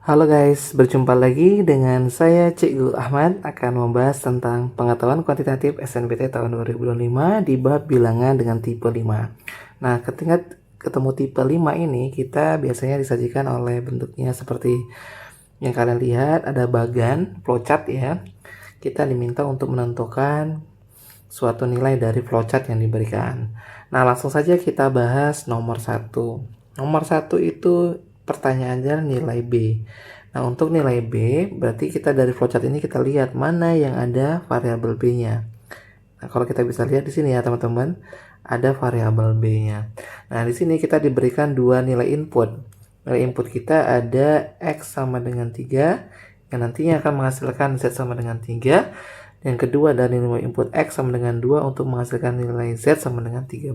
Halo guys, berjumpa lagi dengan saya Cikgu Ahmad akan membahas tentang pengetahuan kuantitatif SNBT tahun 2025 di bab bilangan dengan tipe 5. Nah, ketika ketemu tipe 5 ini, kita biasanya disajikan oleh bentuknya seperti yang kalian lihat, ada bagan, flowchart ya. Kita diminta untuk menentukan suatu nilai dari flowchart yang diberikan. Nah, langsung saja kita bahas nomor 1. Nomor 1 itu pertanyaannya nilai B. Nah, untuk nilai B, berarti kita dari flowchart ini kita lihat mana yang ada variabel B-nya. Nah, kalau kita bisa lihat di sini ya, teman-teman, ada variabel B-nya. Nah, di sini kita diberikan dua nilai input. Nilai input kita ada X sama dengan 3, yang nantinya akan menghasilkan Z sama dengan 3. Yang kedua dari nilai input X sama dengan 2 untuk menghasilkan nilai Z sama dengan 13.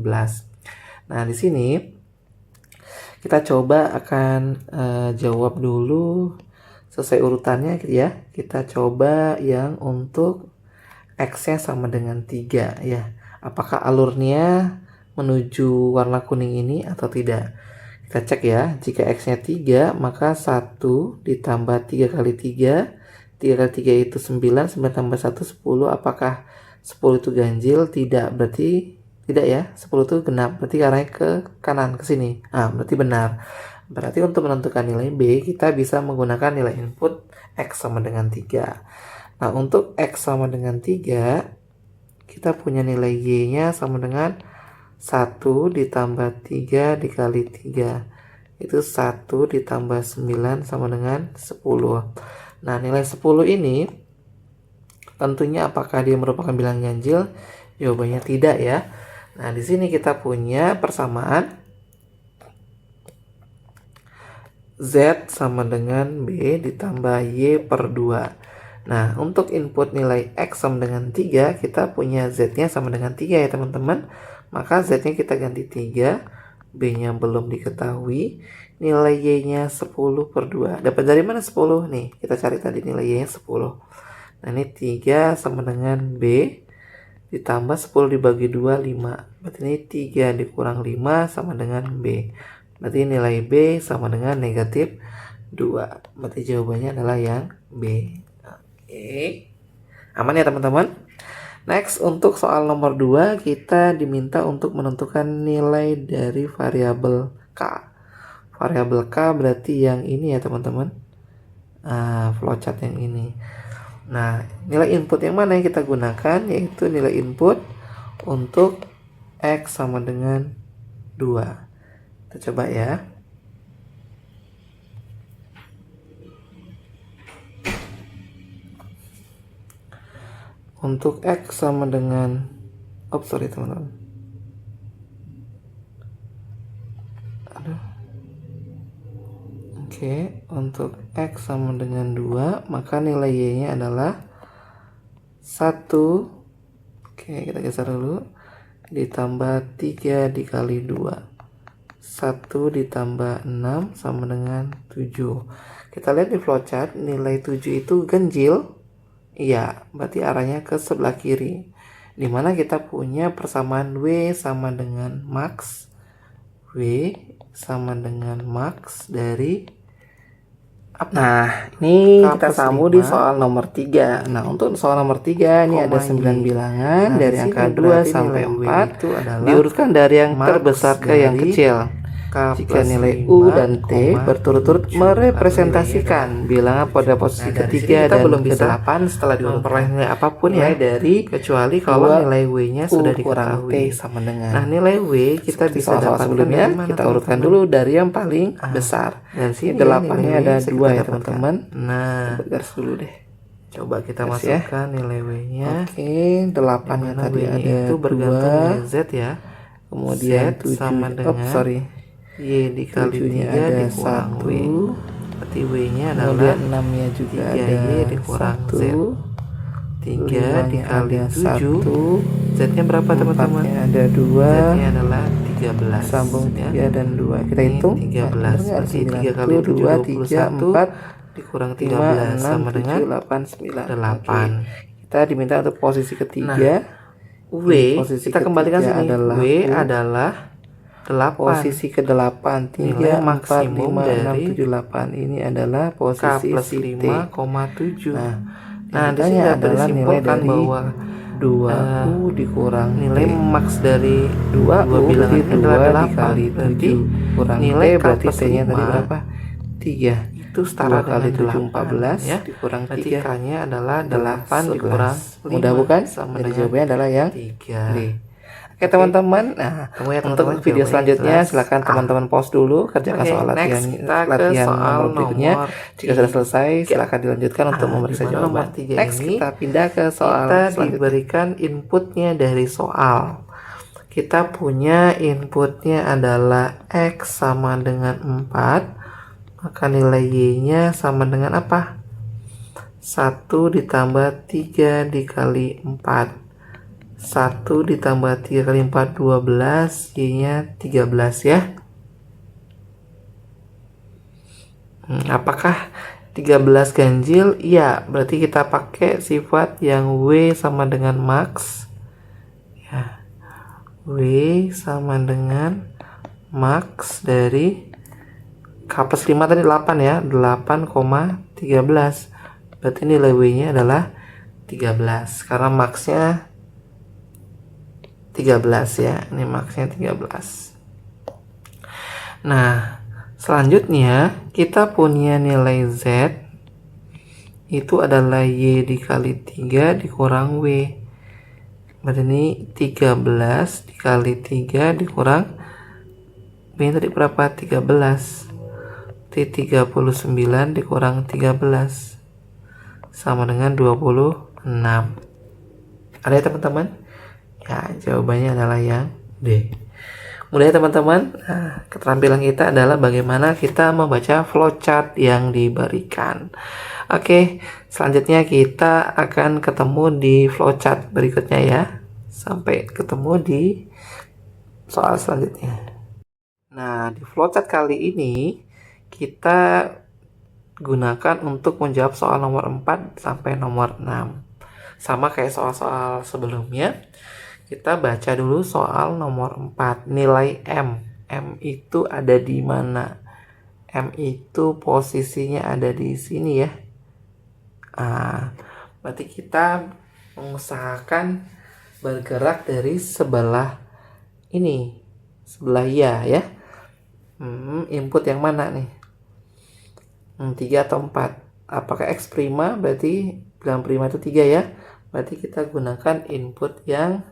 Nah, di sini kita coba akan jawab dulu sesuai urutannya ya. Kita coba yang untuk X-nya sama dengan 3 ya. Apakah alurnya menuju warna kuning ini atau tidak? Kita cek ya. Jika X-nya 3, maka 1 ditambah 3 kali 3. 3 kali 3 itu 9, 9 tambah 1, 10. Apakah 10 itu ganjil? Tidak, berarti tidak ya. 10 itu genap, berarti arahnya ke kanan, ke sini. Nah, berarti benar. Berarti untuk menentukan nilai B, kita bisa menggunakan nilai input X sama dengan 3. Nah, untuk X sama dengan 3, kita punya nilai Y-nya sama dengan 1 ditambah 3 dikali 3. Itu 1 ditambah 9 sama dengan 10. Nah, nilai 10 ini tentunya apakah dia merupakan bilangan ganjil? Jawabannya tidak ya. Nah, di sini kita punya persamaan Z sama dengan B ditambah Y per 2. Nah, untuk input nilai X sama dengan 3, kita punya Z-nya sama dengan 3 ya teman-teman. Maka Z-nya kita ganti 3, B-nya belum diketahui, nilai Y-nya 10 per 2. Dapat dari mana 10? Nih, kita cari tadi nilai Y-nya 10. Nah, ini 3 sama dengan B, ditambah 10 dibagi 2, 5. Berarti ini 3 dikurang 5 sama dengan B. Berarti nilai B sama dengan negatif 2. Berarti jawabannya adalah yang B. Oke. Aman ya teman-teman? Next, untuk soal nomor 2, kita diminta untuk menentukan nilai dari variabel K. Variabel K berarti yang ini ya teman-teman. Flowchart yang ini. Nah, nilai input yang mana yang kita gunakan? Yaitu nilai input untuk X sama dengan 2. Kita coba ya. Untuk X sama dengan teman-teman. Oke, untuk X sama dengan 2, maka nilai Y-nya adalah 1. Oke, kita geser dulu. Ditambah 3 dikali 2. 1 ditambah 6 sama dengan 7. Kita lihat di flowchart, nilai 7 itu ganjil. Iya, berarti arahnya ke sebelah kiri. Dimana kita punya persamaan W sama dengan max. W sama dengan max dari Nah, ini kita sambung di soal nomor 3. Nah, untuk soal nomor 3 ini ada 9 bilangan dari angka 2 sampai 4 diurutkan dari yang terbesar ke yang kecil. Jika nilai U dan T berturut-turut merepresentasikan bilangan pada posisi ketiga dan ke-8 setelah diurutkan nilai apapun ya dari kecuali kalau nilai W-nya sudah diketahui sama dengan. Nah, nilai W kita bisa dapatkan ya. Kita urutkan dulu dari yang paling besar. Dan sini 8-nya ada 2 ya teman-teman. Nah, garis dulu deh. Coba kita masukkan nilai W-nya. Oke, 8-nya tadi ada itu bergantung dengan Z ya. Kemudian Z sama dengan Y dikali 3 dikurang W. Berarti W-nya adalah 6-nya juga ada Y dikurang Z. 3 dikali 7. Z-nya berapa teman-teman? Ada 2. Z-nya adalah 13. Sambung 3 dan 2. Kita hitung 13. Berarti 3 kali 7 21 dikurang 13 sama dengan 8. Kita diminta untuk posisi ketiga. W, kita kembalikan sini. W adalah posisi ke-8, 3, Nilai 4, maksimum 5, 6, dari 7, 8 ini adalah K posisi plus si T. 5,7. Nah, di sini ditanya dapat adalah nilai disimpulkan dari bahwa 2U dikurang nilai T. maks dari 2U dua berarti bilangan ini adalah 2 8. dikali Berarti 7 kurang nilai T K berarti plus T-nya tadi 5 berapa? 3. itu setara 2 kali dengan 7, 8 14 ya. dikurang Berarti 3, K-nya adalah 8 11. dikurang 5 Mudah bukan? sama Jadi dengan jawabannya adalah yang 3. D. Oke teman-teman, Tunggu ya untuk teman-teman, video jawabannya selanjutnya jelas silakan A. teman-teman pause dulu, kerjakan Oke, soal next kita ke latihan soal nomor berikutnya. nomor Jika sudah 3. selesai, silakan dilanjutkan untuk memeriksa Dimana jawaban. nomor 3 Next ini kita pindah ke soal kita selanjutnya. diberikan inputnya dari soal. Kita punya inputnya adalah X sama dengan 4, maka nilai Y-nya sama dengan apa? 1 ditambah 3 dikali 4. 1 ditambah 3 kali 4, 12, Y-nya 13 ya. Apakah 13 ganjil? Iya, berarti kita pakai sifat yang W sama dengan max. Ya. W sama dengan max dari K plus 5 tadi 8 ya, 8,13. Berarti nilai W-nya adalah 13 karena max-nya 13 ya. Ini max-nya 13. Nah, selanjutnya kita punya nilai Z itu adalah Y dikali 3 dikurang W. Berarti ini 13 dikali 3 dikurang W tadi berapa? 13. Berarti 39 dikurang 13 sama dengan 26. Ada ya teman-teman? Ya, jawabannya adalah yang D. Mudah ya teman-teman. Nah, keterampilan kita adalah bagaimana kita membaca flowchart yang diberikan. Oke, selanjutnya kita akan ketemu di flowchart berikutnya ya. Sampai ketemu di soal selanjutnya. Nah, di flowchart kali ini kita gunakan untuk menjawab soal nomor 4 sampai nomor 6. Sama kayak soal-soal sebelumnya. Kita baca dulu soal nomor 4, nilai M. M itu ada di mana? M itu posisinya ada di sini ya. Berarti kita mengusahakan bergerak dari sebelah ini, sebelah ya. Input yang mana nih? 3 atau 4? Apakah X prima? Berarti bilang prima itu 3 ya. Berarti kita gunakan input yang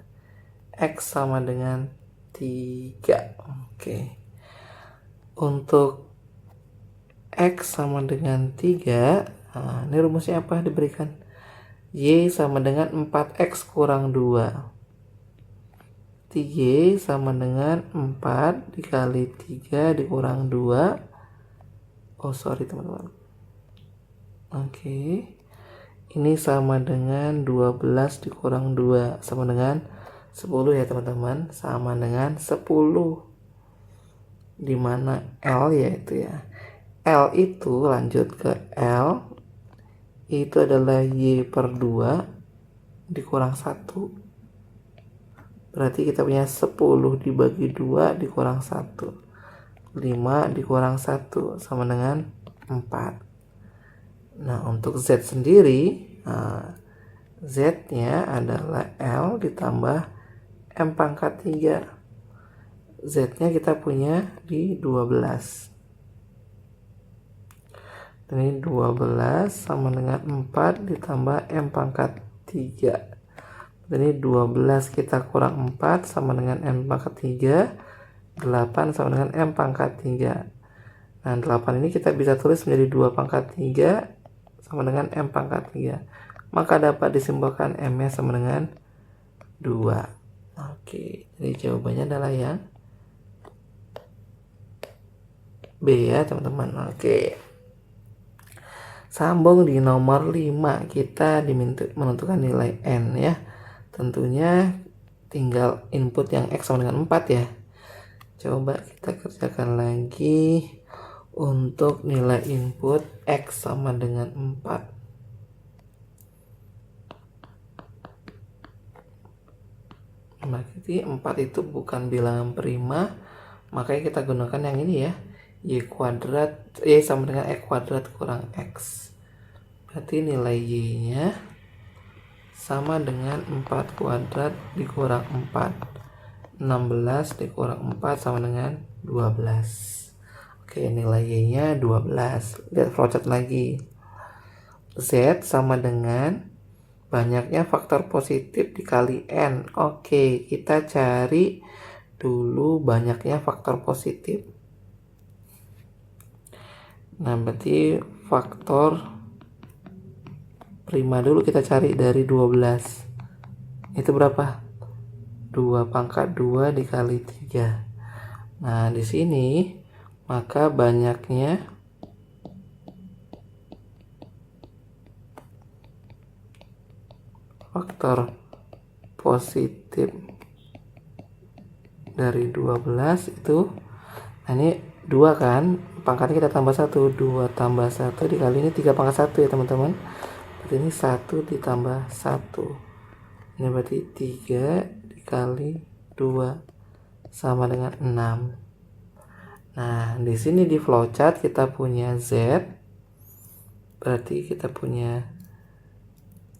X sama dengan 3. Oke. Untuk X sama dengan 3, ini rumusnya apa diberikan? Y sama dengan 4X kurang 2. 3Y sama dengan 4 dikali 3 dikurang 2. Oh sorry teman-teman. Oke. Ini sama dengan 12 dikurang 2 sama dengan 10 ya teman-teman, sama dengan 10. Dimana L yaitu ya, L itu lanjut ke L itu adalah Y per 2 dikurang 1. Berarti kita punya 10 dibagi 2 dikurang 1. 5 dikurang 1 sama dengan 4. Nah untuk Z sendiri, Z-nya adalah L ditambah M pangkat 3. Z-nya kita punya di 12. Ini 12 sama dengan 4 ditambah M pangkat 3. Ini 12 kita kurang 4 sama dengan M pangkat 3. 8 sama dengan M pangkat 3. Nah 8 ini kita bisa tulis menjadi 2 pangkat 3 sama dengan M pangkat 3. Maka dapat disimpulkan M-nya sama dengan 2. Oke, jadi jawabannya adalah yang B ya teman-teman. Oke. Sambung di nomor 5, kita diminta menentukan nilai N ya. Tentunya tinggal input yang X sama dengan 4 ya. Coba kita kerjakan lagi untuk nilai input X sama dengan 4. Berarti 4 itu bukan bilangan prima, Makanya kita gunakan yang ini ya. Y sama dengan E kuadrat kurang X. Berarti nilai Y-nya sama dengan 4 kuadrat dikurang 4. 16 dikurang 4 sama dengan 12. Oke, nilai Y-nya 12. Lihat flowchart lagi. Z sama dengan banyaknya faktor positif dikali N. Oke, kita cari dulu banyaknya faktor positif. Nah, berarti faktor prima dulu kita cari dari 12. Itu berapa? 2 pangkat 2 dikali 3. Nah, di sini maka banyaknya faktor positif dari 12 itu, nah ini 2 kan, pangkatnya kita tambah 1, 2 tambah 1 dikali ini 3 pangkat 1 ya teman-teman. Berarti ini 1 ditambah 1. Ini berarti 3 dikali 2 sama dengan 6. Nah, di sini di flowchart kita punya Z. Berarti kita punya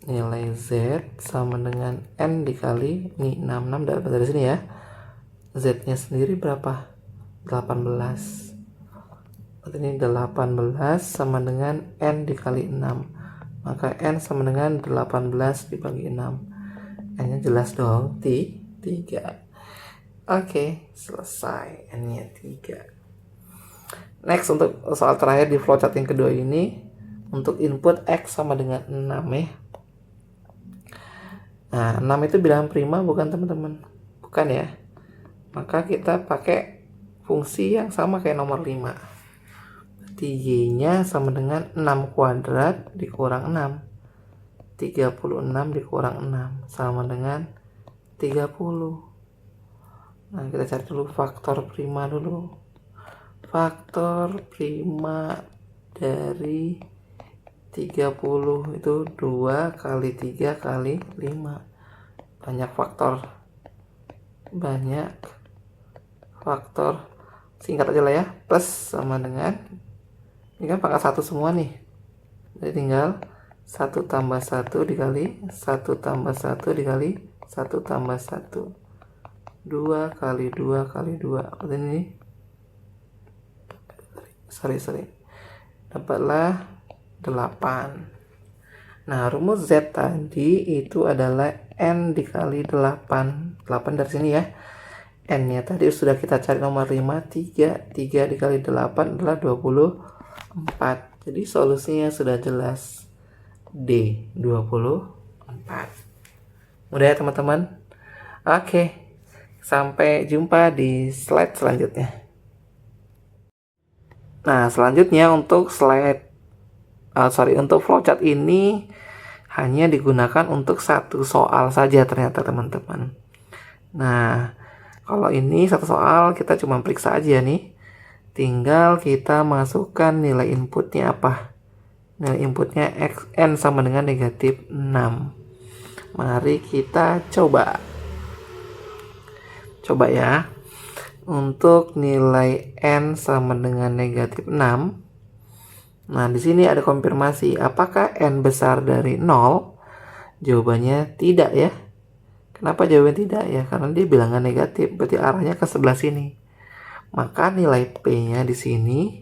nilai Z sama dengan N dikali ini 66 dapat dari sini ya. Z-nya sendiri berapa? 18. Berarti ini 18 sama dengan N dikali 6. Maka N sama dengan 18 dibagi 6. N-nya jelas dong, 3. Oke, selesai. N-nya 3. Next, untuk soal terakhir di flowchart yang kedua ini, untuk input X sama dengan 6 ya. Nah, 6 itu bilangan prima bukan teman-teman? Bukan ya. Maka kita pakai fungsi yang sama kayak nomor 5. Berarti Y-nya sama dengan 6 kuadrat dikurang 6. 36 dikurang 6 sama dengan 30. Nah, kita cari dulu faktor prima dulu. Faktor prima dari 30 itu 2 kali 3 kali 5. Banyak faktor. Singkat aja lah ya. Plus sama dengan, ini kan pangkat 1 semua nih. Jadi tinggal 1 tambah 1 dikali 1 tambah 1 dikali 1 tambah 1. 2 kali 2 kali 2. Berarti ini dapatlah 8. Nah, rumus Z tadi itu adalah N dikali 8. 8 dari sini ya. N-nya tadi sudah kita cari nomor 5, 3 dikali 8 adalah 24. Jadi solusinya sudah jelas, D, 24. Mudah ya teman-teman? Oke, sampai jumpa di slide selanjutnya. Nah, selanjutnya untuk untuk flowchart ini hanya digunakan untuk satu soal saja ternyata teman-teman. Nah, kalau ini satu soal kita cuma periksa aja nih. Tinggal kita masukkan nilai inputnya apa. Nilai inputnya N sama dengan negatif 6. Mari kita coba. Coba ya. Untuk nilai N sama dengan negatif 6. Nah, di sini ada konfirmasi. Apakah N besar dari 0? Jawabannya tidak ya. Kenapa jawabannya tidak ya? Karena dia bilangan negatif, berarti arahnya ke sebelah sini. Maka nilai P-nya di sini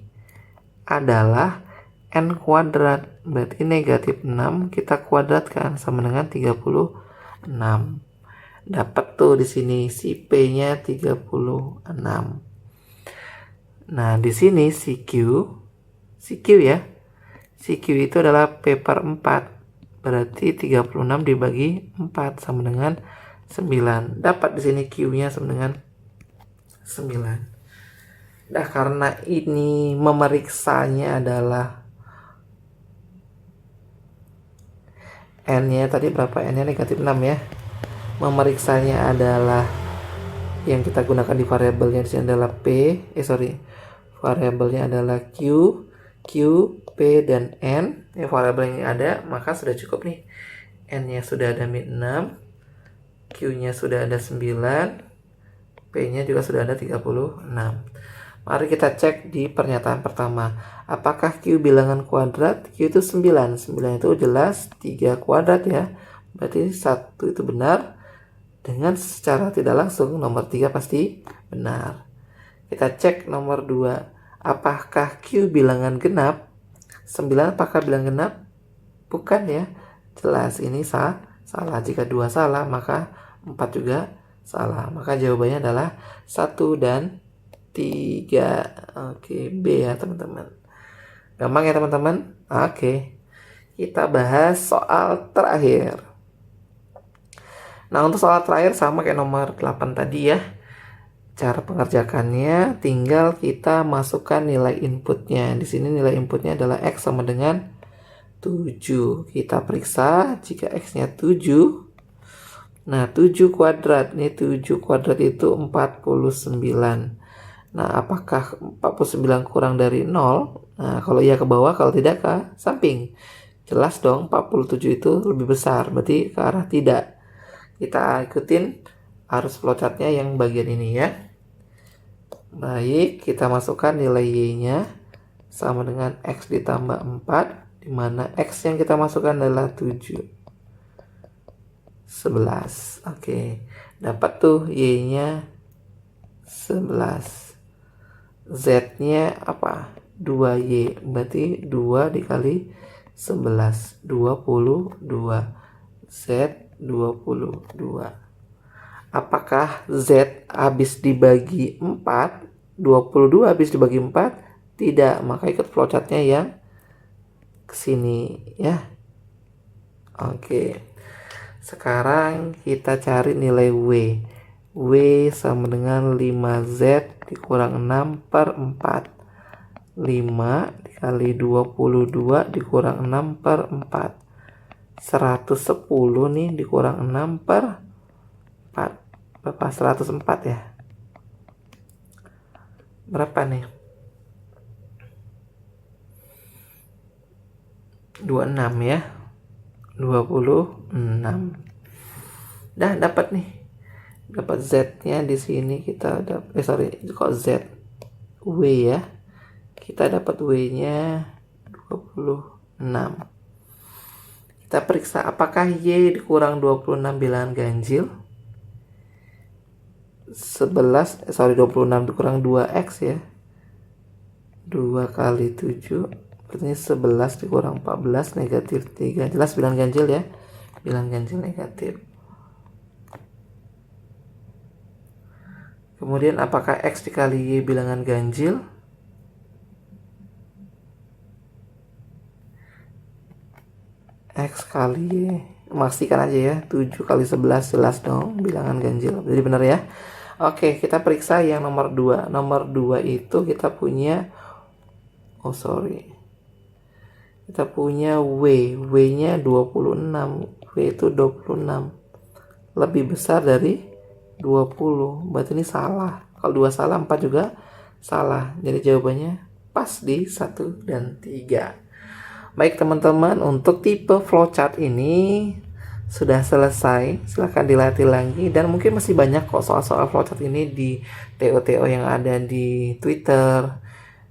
adalah N kuadrat. Berarti negatif 6 kita kuadratkan sama dengan 36. Dapat tuh di sini si P-nya 36. Nah, di sini CQ ya. CQ itu adalah P per 4. Berarti 36 dibagi 4 sama dengan 9. Dapat di sini Q-nya sama dengan 9. Nah, karena ini memeriksanya adalah N-nya tadi berapa? N-nya negatif 6 ya. Memeriksanya adalah yang kita gunakan di variabelnya di sini adalah variabelnya adalah Q, P dan N. Ini variabel yang ada, maka sudah cukup nih. N-nya sudah ada min 6, Q-nya sudah ada 9, P P-nya juga sudah ada 36. Mari kita cek di pernyataan pertama. Apakah Q bilangan kuadrat? Q itu 9. 9 itu jelas 3 kuadrat ya. Berarti 1 itu benar. Dengan secara tidak langsung nomor 3 pasti benar. Kita cek nomor 2. Apakah Q bilangan genap? 9 apakah bilangan genap? Bukan ya. Jelas ini salah. Jika 2 salah maka 4 juga salah. Maka jawabannya adalah 1 dan 3. Oke, B ya teman-teman. Gampang ya teman-teman? Oke. Kita bahas soal terakhir. Nah, untuk soal terakhir sama kayak nomor 8 tadi ya. Cara pengerjakannya tinggal kita masukkan nilai inputnya. Di sini nilai inputnya adalah X sama dengan 7. Kita periksa jika X-nya 7. Nah, 7 kuadrat. Ini 7 kuadrat itu 49. Nah, apakah 49 kurang dari 0? Nah, kalau iya ke bawah, kalau tidak ke samping. Jelas dong, 47 itu lebih besar, berarti ke arah tidak. Kita ikutin arus flowchartnya yang bagian ini ya. Baik, kita masukkan nilai Y-nya sama dengan X ditambah 4, di mana X yang kita masukkan adalah 7. 11. Oke, dapat tuh Y-nya 11. Z-nya apa? 2Y. Berarti 2 dikali 11. 22. Z 22. Apakah Z habis dibagi 4? 22 habis dibagi 4? Tidak. Maka ikut flowchartnya yang kesini ya. Oke. Sekarang kita cari nilai W. W sama dengan 5Z dikurang 6 per 4. 5 dikali 22 dikurang 6 per 4. 110 nih dikurang 6 per 4. Berapa? 104 ya. Berapa nih? 26 ya. 26. Dah dapat nih. Dapat Z-nya di sini kita dapat kok Z W ya. Kita dapat W-nya 26. Kita periksa apakah Y dikurang 26 bilangan ganjil. 26 dikurang 2X ya. 2 kali 7 berarti 11 dikurang 14 negatif 3. Jelas bilangan ganjil ya. Bilangan ganjil negatif. Kemudian apakah X dikali Y bilangan ganjil? X kali Y. Pastikan aja ya. 7 kali 11 jelas dong bilangan ganjil. Jadi benar ya. Oke, kita periksa yang nomor 2. Nomor 2 itu kita punya kita punya W. W-nya 26. W itu 26. Lebih besar dari 20. Berarti ini salah. Kalau 2 salah, 4 juga salah. Jadi jawabannya pas di 1 dan 3. Baik teman-teman, untuk tipe flowchart ini sudah selesai. Silahkan dilatih lagi. Dan mungkin masih banyak kok soal-soal flowchart ini di TO-TO yang ada di Twitter,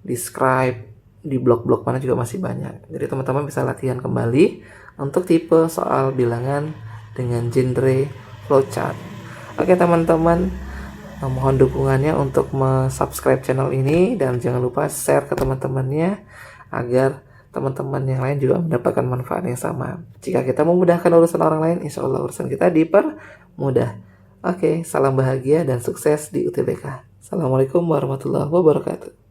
di Scribe, di blog-blog mana juga masih banyak. Jadi teman-teman bisa latihan kembali untuk tipe soal bilangan dengan genre flowchart. Oke teman-teman, mohon dukungannya untuk subscribe channel ini dan jangan lupa share ke teman-temannya agar teman-teman yang lain juga mendapatkan manfaat yang sama. Jika kita memudahkan urusan orang lain, insya Allah urusan kita dipermudah. Oke, salam bahagia dan sukses di UTBK. Assalamualaikum warahmatullahi wabarakatuh.